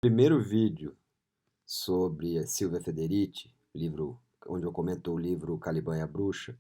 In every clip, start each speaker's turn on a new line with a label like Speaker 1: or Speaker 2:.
Speaker 1: Primeiro vídeo sobre Silvia Federici, livro onde eu comento o livro Caliban e a Bruxa,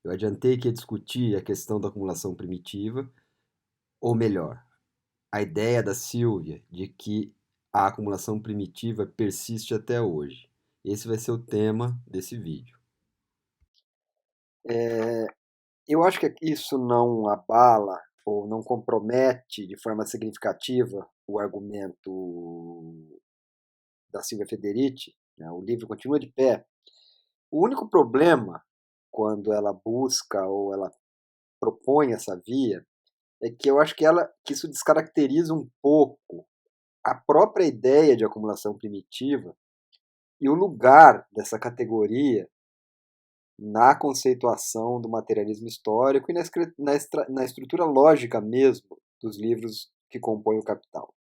Speaker 1: eu adiantei que ia discutir a questão da acumulação primitiva, ou melhor, a ideia da Silvia de que a acumulação primitiva persiste até hoje. Esse vai ser o tema desse vídeo.
Speaker 2: Eu acho que isso não abala ou não compromete de forma significativa o argumento da Silvia Federici, né? O livro continua de pé. O único problema, quando ela busca ou ela propõe essa via, é que eu acho que isso descaracteriza um pouco a própria ideia de acumulação primitiva e o lugar dessa categoria na conceituação do materialismo histórico e na estrutura lógica mesmo dos livros que compõem o Capital.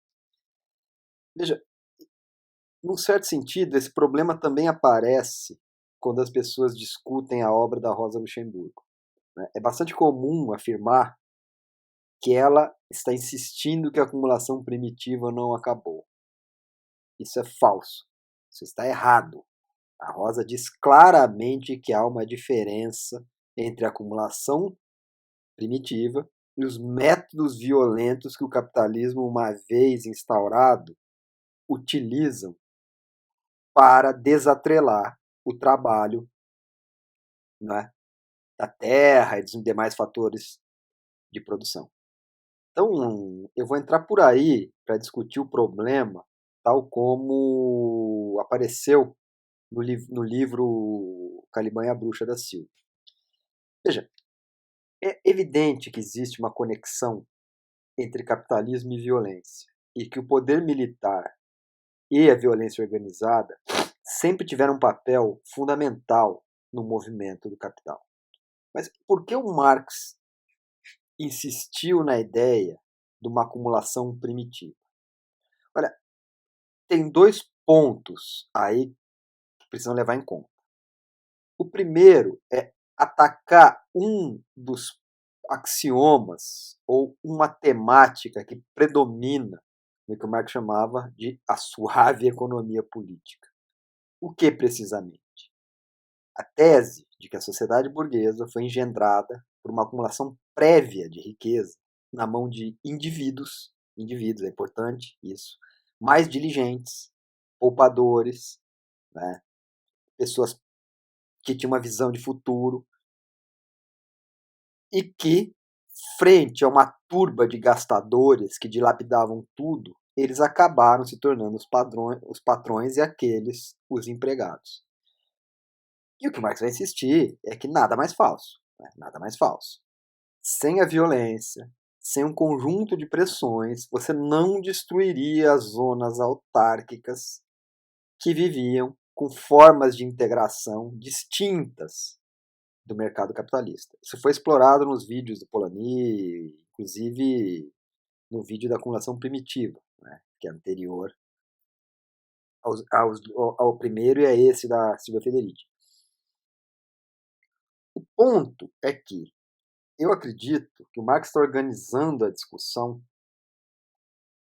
Speaker 2: Veja, num certo sentido, esse problema também aparece quando as pessoas discutem a obra da Rosa Luxemburgo, né? É bastante comum afirmar que ela está insistindo que a acumulação primitiva não acabou. Isso é falso. Isso está errado. A Rosa diz claramente que há uma diferença entre a acumulação primitiva e os métodos violentos que o capitalismo, uma vez instaurado, utilizam para desatrelar o trabalho, né, da terra e dos demais fatores de produção. Então, eu vou entrar por aí para discutir o problema, tal como apareceu no livro Caliban e a Bruxa da Silva. Veja, é evidente que existe uma conexão entre capitalismo e violência, e que o poder militar e a violência organizada sempre tiveram um papel fundamental no movimento do capital. Mas por que o Marx insistiu na ideia de uma acumulação primitiva? Olha, tem dois pontos aí que precisam levar em conta. O primeiro é atacar um dos axiomas ou uma temática que predomina no que o Marx chamava de a suave economia política. O que precisamente? A tese de que a sociedade burguesa foi engendrada por uma acumulação prévia de riqueza na mão de indivíduos é importante isso, mais diligentes, poupadores, né, pessoas que tinham uma visão de futuro e que, frente a uma turba de gastadores que dilapidavam tudo, eles acabaram se tornando os patrões e aqueles os empregados. E o que o Marx vai insistir é que nada mais falso, né? Nada mais falso. Sem a violência, sem um conjunto de pressões, você não destruiria as zonas autárquicas que viviam com formas de integração distintas do mercado capitalista. Isso foi explorado nos vídeos do Polanyi, inclusive no vídeo da acumulação primitiva, né, que é anterior ao primeiro e a esse da Silvia Federici. O ponto é que eu acredito que o Marx está organizando a discussão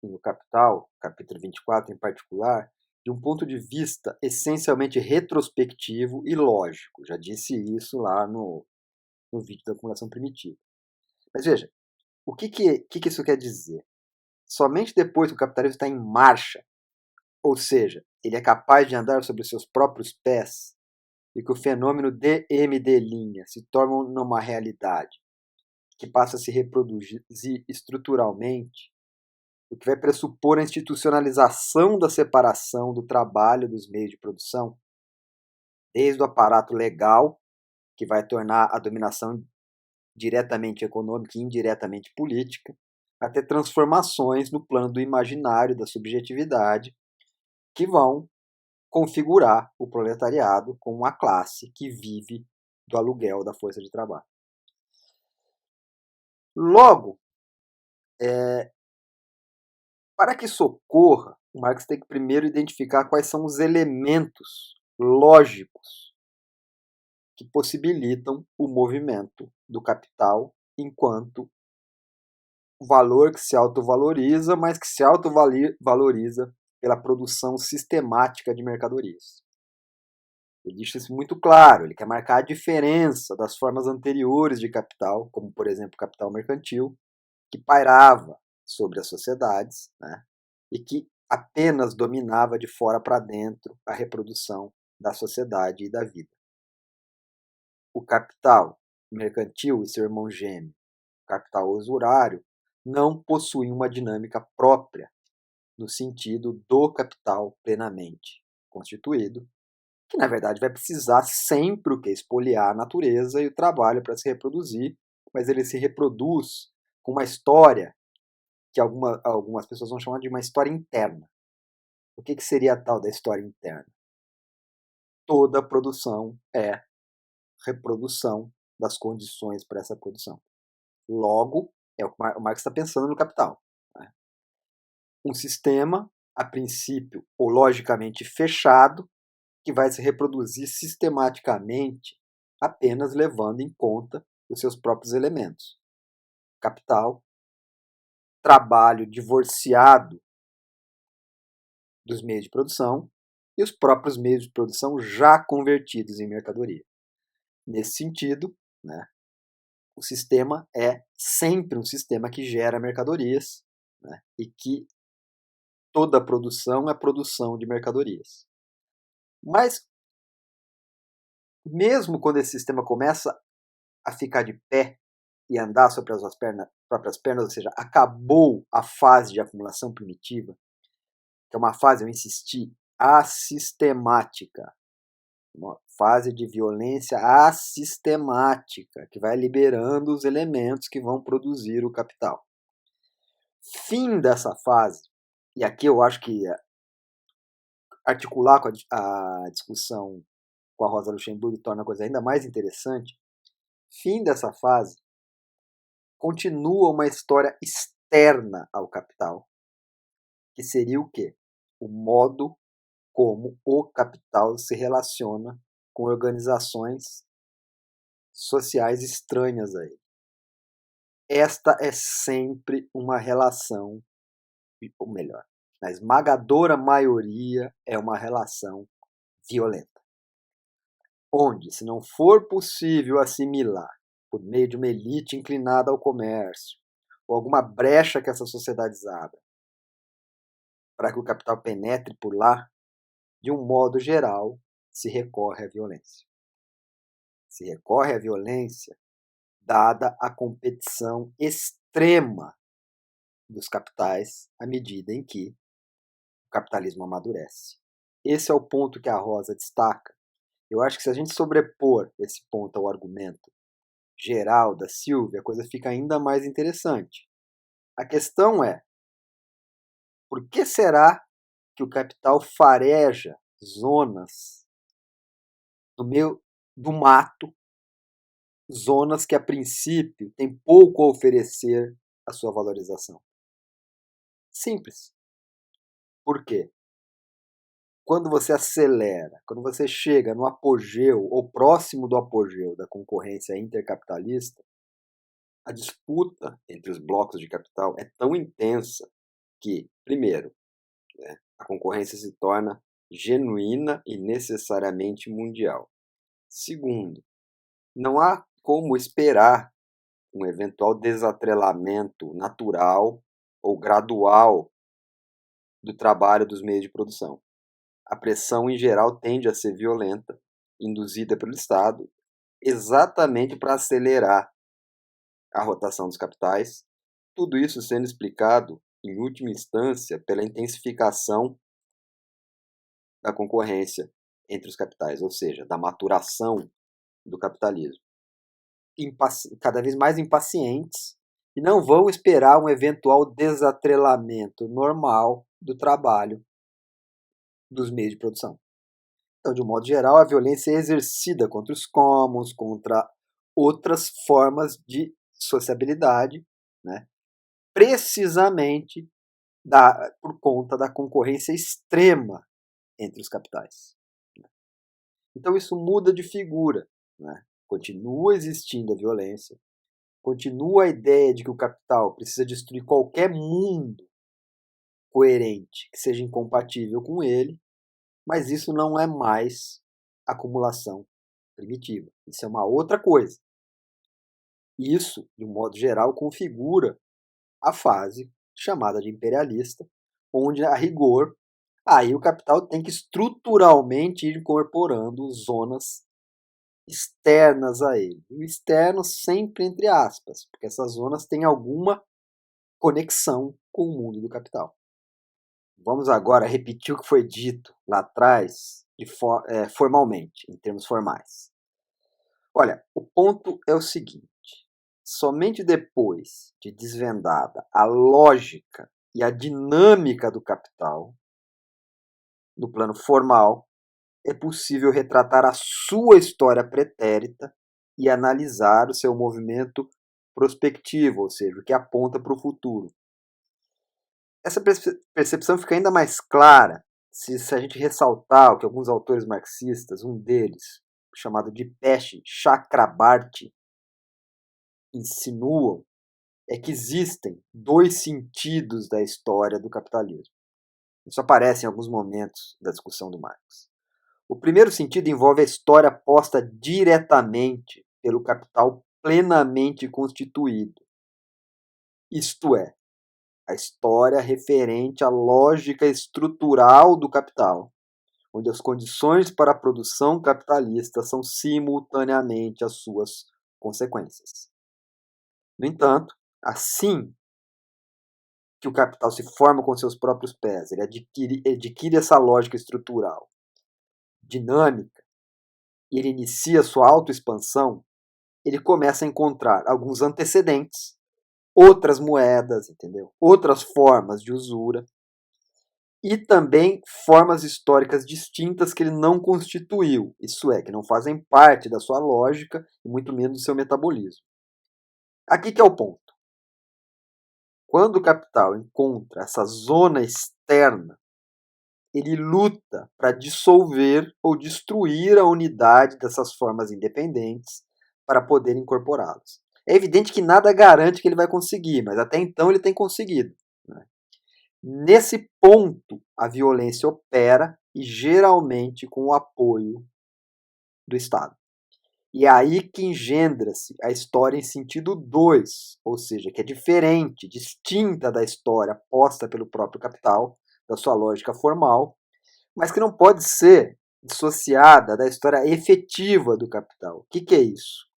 Speaker 2: no Capital, capítulo 24 em particular, de um ponto de vista essencialmente retrospectivo e lógico. Já disse isso lá no vídeo da acumulação primitiva. Mas veja, o que isso quer dizer? Somente depois que o capitalismo está em marcha, ou seja, ele é capaz de andar sobre seus próprios pés, e que o fenômeno DMD' se torna uma realidade que passa a se reproduzir estruturalmente, o que vai pressupor a institucionalização da separação do trabalho dos meios de produção, desde o aparato legal, que vai tornar a dominação diretamente econômica e indiretamente política, até transformações no plano do imaginário, da subjetividade, que vão configurar o proletariado como uma classe que vive do aluguel da força de trabalho. Logo, para que isso ocorra, o Marx tem que primeiro identificar quais são os elementos lógicos que possibilitam o movimento do capital enquanto valor que se autovaloriza, mas que se autovaloriza pela produção sistemática de mercadorias. Ele deixa isso muito claro, ele quer marcar a diferença das formas anteriores de capital, como, por exemplo, o capital mercantil, que pairava sobre as sociedades, né, e que apenas dominava de fora para dentro a reprodução da sociedade e da vida. O capital mercantil e seu irmão gêmeo, o capital usurário, não possuem uma dinâmica própria no sentido do capital plenamente constituído, que na verdade vai precisar sempre o que expoliar a natureza e o trabalho para se reproduzir, mas ele se reproduz com uma história que algumas pessoas vão chamar de uma história interna. O que seria a tal da história interna? Toda produção é reprodução das condições para essa produção. Logo, é o que o Marx está pensando no Capital. Né? Um sistema, a princípio, ou logicamente fechado, que vai se reproduzir sistematicamente, apenas levando em conta os seus próprios elementos. Capital, trabalho divorciado dos meios de produção e os próprios meios de produção já convertidos em mercadoria. Nesse sentido, né, o sistema é sempre um sistema que gera mercadorias, né, e que toda a produção é produção de mercadorias. Mas, mesmo quando esse sistema começa a ficar de pé e andar sobre as suas próprias pernas, ou seja, acabou a fase de acumulação primitiva, que é uma fase, eu insisti, assistemática, uma fase de violência assistemática, que vai liberando os elementos que vão produzir o capital. Fim dessa fase, e aqui eu acho que articular com a discussão com a Rosa Luxemburgo torna a coisa ainda mais interessante. Fim dessa fase, continua uma história externa ao capital, que seria o quê? O modo como o capital se relaciona com organizações sociais estranhas a ele. Esta é sempre uma relação, ou melhor, na esmagadora maioria é uma relação violenta. Onde, se não for possível assimilar por meio de uma elite inclinada ao comércio, ou alguma brecha que essas sociedades abram, para que o capital penetre por lá, de um modo geral, se recorre à violência. Se recorre à violência dada a competição extrema dos capitais à medida em que o capitalismo amadurece. Esse é o ponto que a Rosa destaca. Eu acho que se a gente sobrepor esse ponto ao argumento geral da Silvia, a coisa fica ainda mais interessante. A questão é, por que será que o capital fareja zonas no meio do mato, zonas que a princípio têm pouco a oferecer à sua valorização? Simples. Por quê? Quando você acelera, quando você chega no apogeu ou próximo do apogeu da concorrência intercapitalista, a disputa entre os blocos de capital é tão intensa que, primeiro, né, a concorrência se torna genuína e necessariamente mundial. Segundo, não há como esperar um eventual desatrelamento natural ou gradual do trabalho dos meios de produção. A pressão, em geral, tende a ser violenta, induzida pelo Estado, exatamente para acelerar a rotação dos capitais, tudo isso sendo explicado, em última instância, pela intensificação da concorrência entre os capitais, ou seja, da maturação do capitalismo. Cada vez mais impacientes e não vão esperar um eventual desatrelamento normal do trabalho dos meios de produção. Então, de um modo geral, a violência é exercida contra os commons, contra outras formas de sociabilidade, né? Precisamente por conta da concorrência extrema entre os capitais. Então isso muda de figura. Né? Continua existindo a violência, continua a ideia de que o capital precisa destruir qualquer mundo coerente que seja incompatível com ele, mas isso não é mais acumulação primitiva. Isso é uma outra coisa. Isso, de um modo geral, configura a fase chamada de imperialista, onde, a rigor, aí o capital tem que estruturalmente ir incorporando zonas externas a ele. E o externo sempre entre aspas, porque essas zonas têm alguma conexão com o mundo do capital. Vamos agora repetir o que foi dito lá atrás, formalmente, em termos formais. Olha, o ponto é o seguinte: somente depois de desvendada a lógica e a dinâmica do capital, no plano formal, é possível retratar a sua história pretérita e analisar o seu movimento prospectivo, ou seja, o que aponta para o futuro. Essa percepção fica ainda mais clara se a gente ressaltar o que alguns autores marxistas, um deles, chamado Dipesh Chakrabarty, insinuam, é que existem dois sentidos da história do capitalismo. Isso aparece em alguns momentos da discussão do Marx. O primeiro sentido envolve a história posta diretamente pelo capital plenamente constituído. Isto é, a história referente à lógica estrutural do capital, onde as condições para a produção capitalista são simultaneamente as suas consequências. No entanto, assim que o capital se forma com seus próprios pés, ele adquire essa lógica estrutural, dinâmica, e ele inicia sua autoexpansão, ele começa a encontrar alguns antecedentes, outras moedas, entendeu? Outras formas de usura e também formas históricas distintas que ele não constituiu, isso é, que não fazem parte da sua lógica e muito menos do seu metabolismo. Aqui que é o ponto. Quando o capital encontra essa zona externa, ele luta para dissolver ou destruir a unidade dessas formas independentes para poder incorporá-las. É evidente que nada garante que ele vai conseguir, mas até então ele tem conseguido. Né? Nesse ponto, a violência opera e geralmente com o apoio do Estado. E é aí que engendra-se a história em sentido 2, ou seja, que é diferente, distinta da história posta pelo próprio capital, da sua lógica formal, mas que não pode ser dissociada da história efetiva do capital. O que é isso?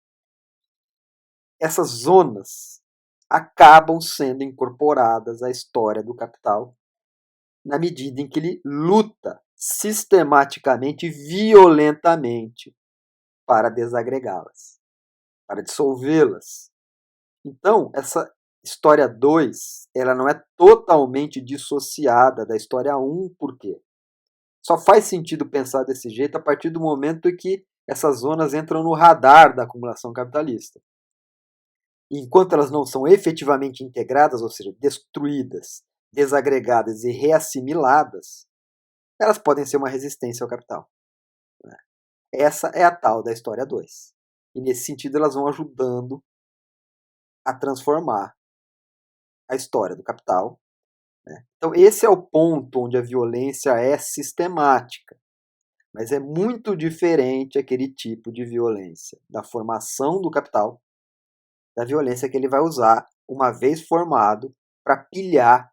Speaker 2: Essas zonas acabam sendo incorporadas à história do capital na medida em que ele luta sistematicamente e violentamente para desagregá-las, para dissolvê-las. Então, essa história 2, ela não é totalmente dissociada da história 1, por quê? Só faz sentido pensar desse jeito a partir do momento em que essas zonas entram no radar da acumulação capitalista. Enquanto elas não são efetivamente integradas, ou seja, destruídas, desagregadas e reassimiladas, elas podem ser uma resistência ao capital. Essa é a tal da história 2. E nesse sentido elas vão ajudando a transformar a história do capital. Né? Então esse é o ponto onde a violência é sistemática. Mas é muito diferente aquele tipo de violência da formação do capital, da violência que ele vai usar, uma vez formado, para pilhar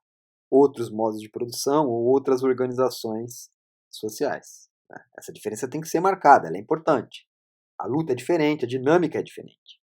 Speaker 2: outros modos de produção ou outras organizações sociais. Essa diferença tem que ser marcada, ela é importante. A luta é diferente, a dinâmica é diferente.